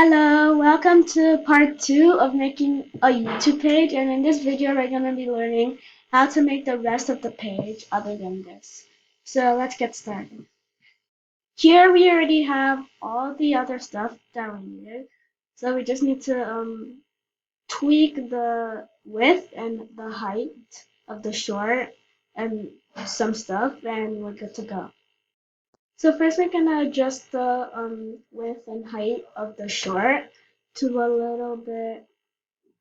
Hello, welcome to part 2 of making a YouTube page, and in this video we're going to be learning how to make the rest of the page other than this. So let's get started. Here we already have all the other stuff that we needed, so we just need to tweak the width and the height of the short and some stuff, and we're good to go. So first we're gonna adjust the width and height of the short to a little bit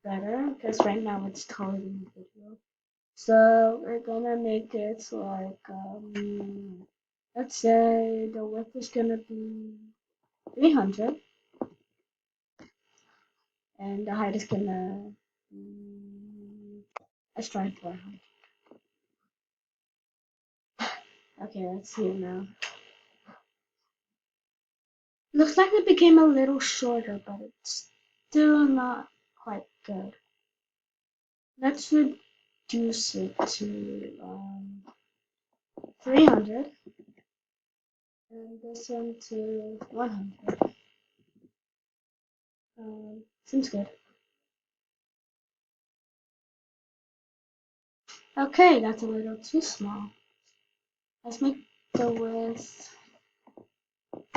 better because right now it's taller than the video. So we're gonna make it like let's say the width is gonna be 300 and the height is gonna be, let's try 400. Okay, let's see it now. Looks like it became a little shorter, but it's still not quite good. Let's reduce it to 300 and this one to 100. Seems good. Okay, that's a little too small. Let's make the width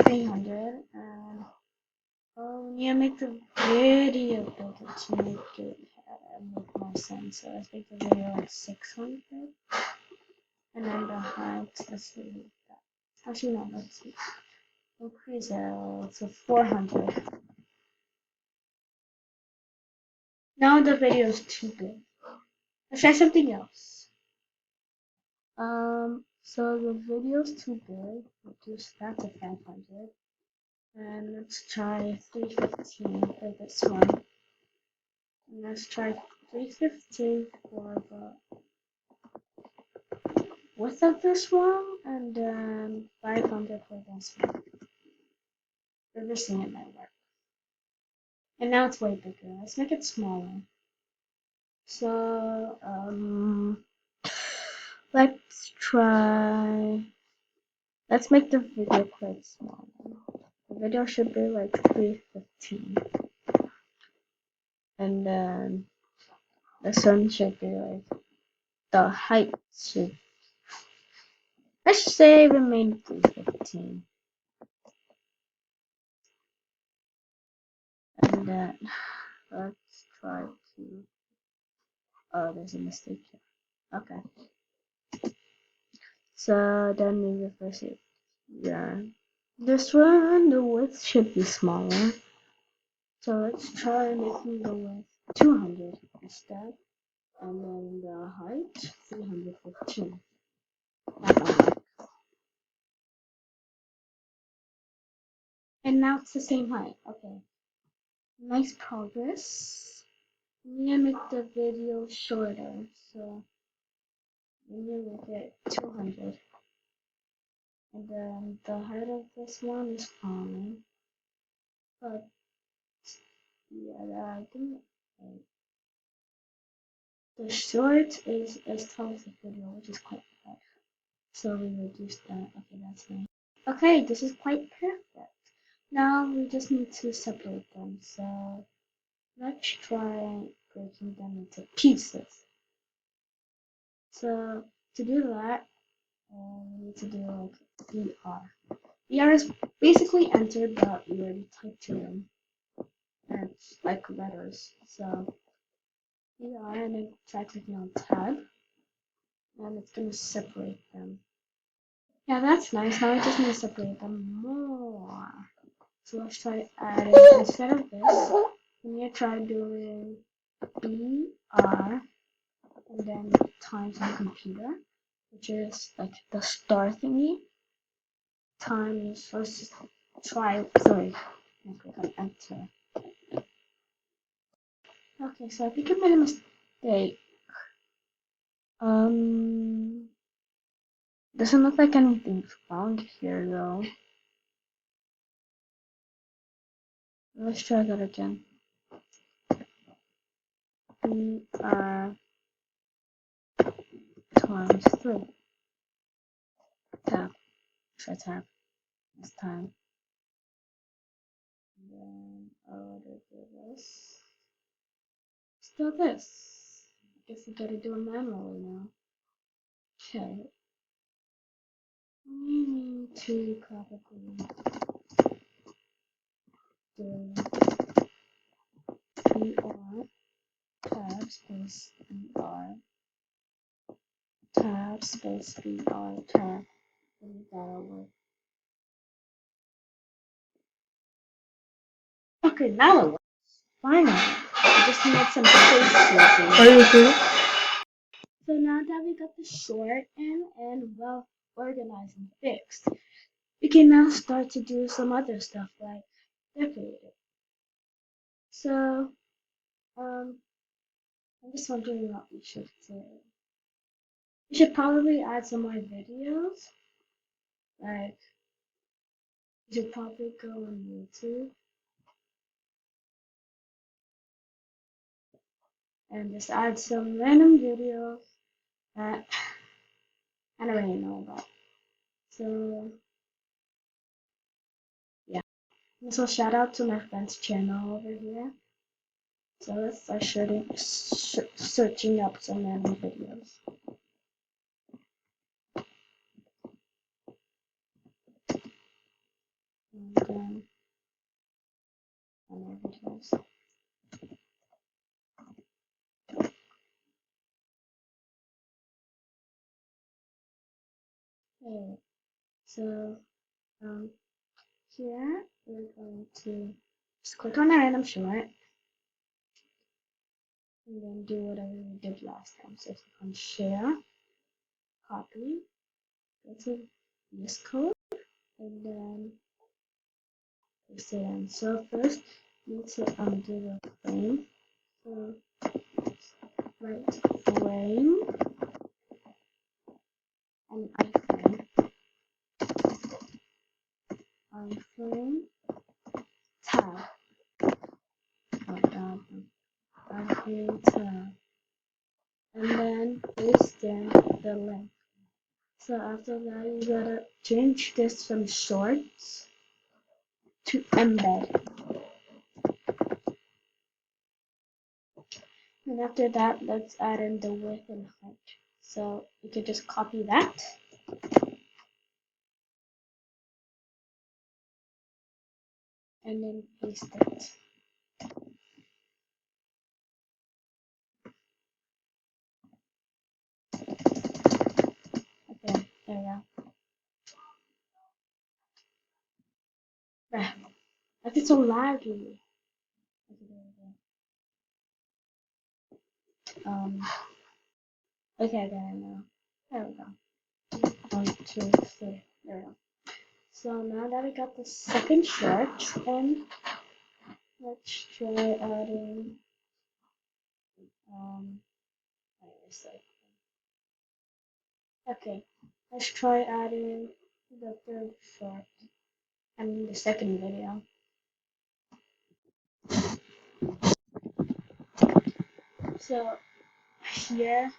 300 and we need to make the video bigger to make it make more sense. So let's make the video like 600 and then the height, let's see that. Actually, no, let's increase it to 400. Now the video is too big. Let's try something else. So the video's too big. Reduce that to 500. And let's try 315 for this one. And let's try 315 for the width of this one, and then 500 for this one. Reversing it might work. And now it's way bigger. Let's make it smaller. So, let's try. Let's make the video quite small. The video should be like 315. And then the sun should be like, the height should, let's say, remain 315. And then let's try to, oh, there's a mistake here. Okay. So then we reverse it. Yeah. This one, the width should be smaller. So let's try making the width 200 instead. And then the height 315. That might work. And now it's the same height. Okay. Nice progress. We need to make the video shorter. So we need to make it 200. And then the height of this one is fine. But yeah, I think the short is as tall as the video, which is quite bad. So we reduced that. Okay, that's nice. Okay, this is quite perfect. Now we just need to separate them. So let's try breaking them into pieces. So to do that, we need to do like BR. BR is basically entered, but we already typed it in. And it's like letters. So BR, and then try clicking on tab, and it's gonna separate them. Yeah, that's nice. Now we just need to separate them more. So let's try adding, instead of this, we need to try doing BR and then times on computer, which is like the star thingy, times, let's just try, sorry, I click on enter. Okay, so I think I made a mistake. Doesn't look like anything's wrong here though. Let's try that again. BR times 3. Tab. Try tab this time. And then gotta do this. Still this. I guess I gotta do it manually now. Okay. We need to probably do BR tab space BR tab space BR tab. And that'll work. Okay, now it works. Finally. I just need some space. Are you okay? So now that we got the short in and well organized and fixed, we can now start to do some other stuff like decorate it. So, I'm just wondering what we should do. We should probably add some more videos. Like, we should probably go on YouTube and just add some random videos that I don't really know about. So, yeah. So shout out to my friend's channel over here. So let's start searching up some random videos. And then other videos. Okay, so here we're going to just click on the random short and then do whatever we did last time. So click on share, copy, go to this code, and then paste it in. So first you need to undo the frame. So right frame and iframe tab. Iframe tab. And then paste in the link. So after that, you gotta change this from shorts to embed. And after that, let's add in the width and height. So you could just copy that. And then paste it. Okay, there we go. Right. Like it's so laggy. Okay, there we go. Okay, there we go. There we go. 1, 2, 3. There we go. So now that we got the second short, and let's try adding okay, let's try adding the third short. I mean the second video. So here,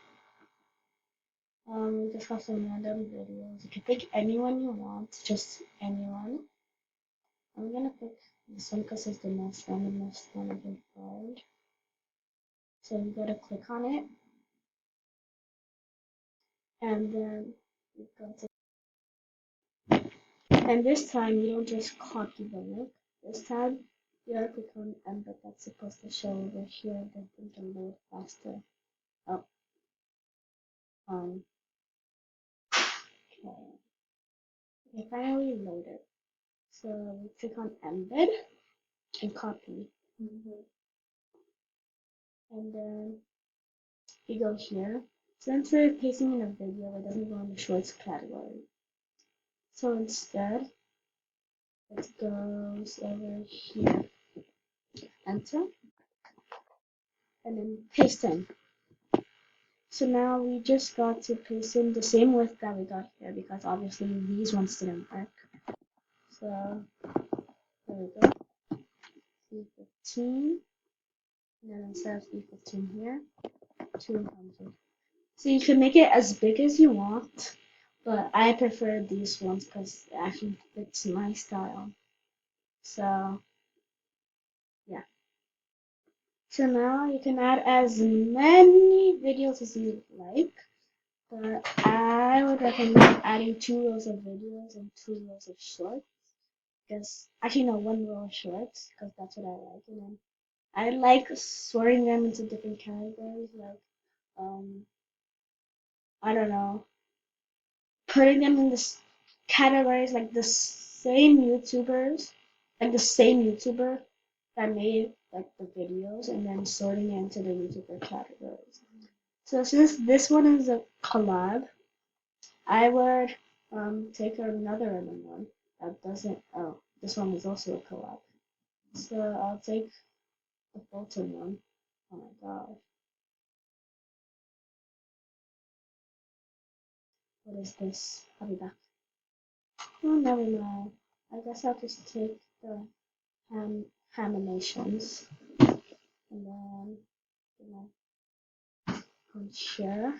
we just have some random videos. You can pick anyone you want, just anyone. I'm gonna pick this one because it's the most randomest one I can find. So you gotta click on it, and then you go to. And this time you don't just copy the link. This time you gotta click on embed. That's supposed to show over here. Then you can load faster. Oh, okay. Okay, finally loaded. So we click on embed and copy. And then you go here. Since we're pasting in a video, it doesn't go in the shorts category. So instead, it goes over here. Enter. And then paste in. So now we just got to paste in the same width that we got here because obviously these ones didn't work. So there we go. E15. And then instead of E15 here, 200. So you can make it as big as you want, but I prefer these ones because it actually fits my style. So yeah. So now you can add as many videos as you like, but I would recommend adding 2 rows of videos and 2 rows of shorts. Because actually no, 1 row of shorts because that's what I like, and then I like sorting them into different categories, like I don't know, putting them in this categories like the same YouTubers, like the same YouTuber that made like the videos, and then sorting it into the YouTuber categories. So since this one is a collab, I would take another random one that doesn't. Oh, this one is also a collab. So I'll take the Fulton one. Oh my god, what is this? I'll be back. Oh, never mind. I guess I'll just take the animations and then you know on share.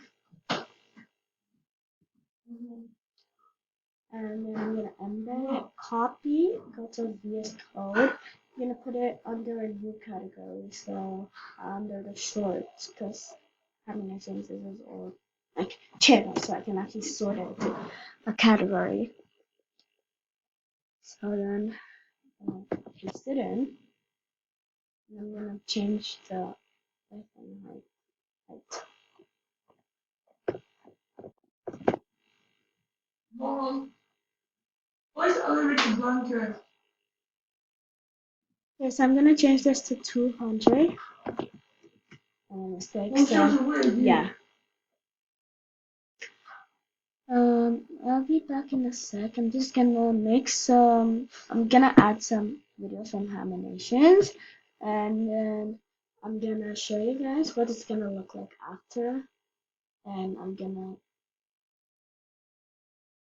And then I'm gonna embed it, copy, go to VS Code. I'm gonna put it under a new category, so under the shorts, because animations is all like channel, so I can actually sort it into a category. So then I'm gonna paste it in, and I'm gonna change the height. Mom, why is elevator blanket? Yes, I'm gonna change this to 200. Mistake. So yeah. I'll be back in a sec. I'm just gonna make some. I'm gonna add some videos from Animations, and then I'm gonna show you guys what it's gonna look like after. And I'm gonna,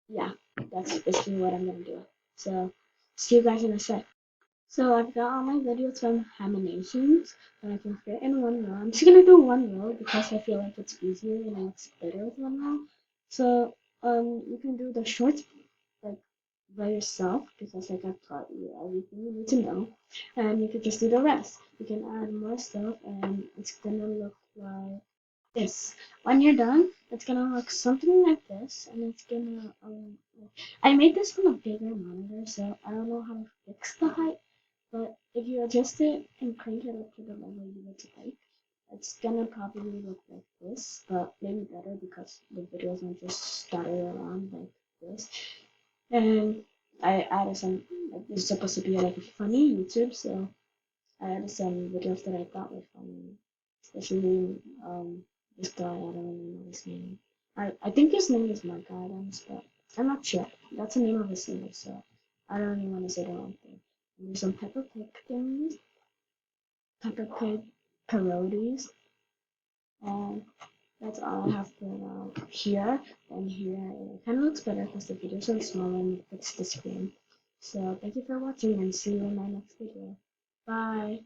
yeah, that's basically what I'm gonna do. So see you guys in a sec. So I've got all my videos from Animations that I can fit in 1 row. I'm just gonna do 1 row because I feel like it's easier and it looks better with 1 row. So you can do the shorts like by yourself because like I've taught you everything you need to know, and you could just do the rest. You can add more stuff, and it's gonna look like this. When you're done, it's gonna look something like this, and it's gonna I made this on a bigger monitor, so I don't know how to fix the height, but if you adjust it and crank it up to the level you would like, it's gonna probably look like this, but maybe better because the videos aren't just scattered around like this. And I added some, like, it's supposed to be like a funny YouTube, so I added some videos that I thought were funny, especially this guy, I don't really know his name. I think his name is Mark Adams, but I'm not sure. That's the name of his singer, so I don't really want to say the wrong thing. And there's some Peppa Pig things, Peppa Pig parodies, and that's all I have for now. Here and here, it kind of looks better because the videos are smaller and it fits the screen. So thank you for watching and see you in my next video. Bye!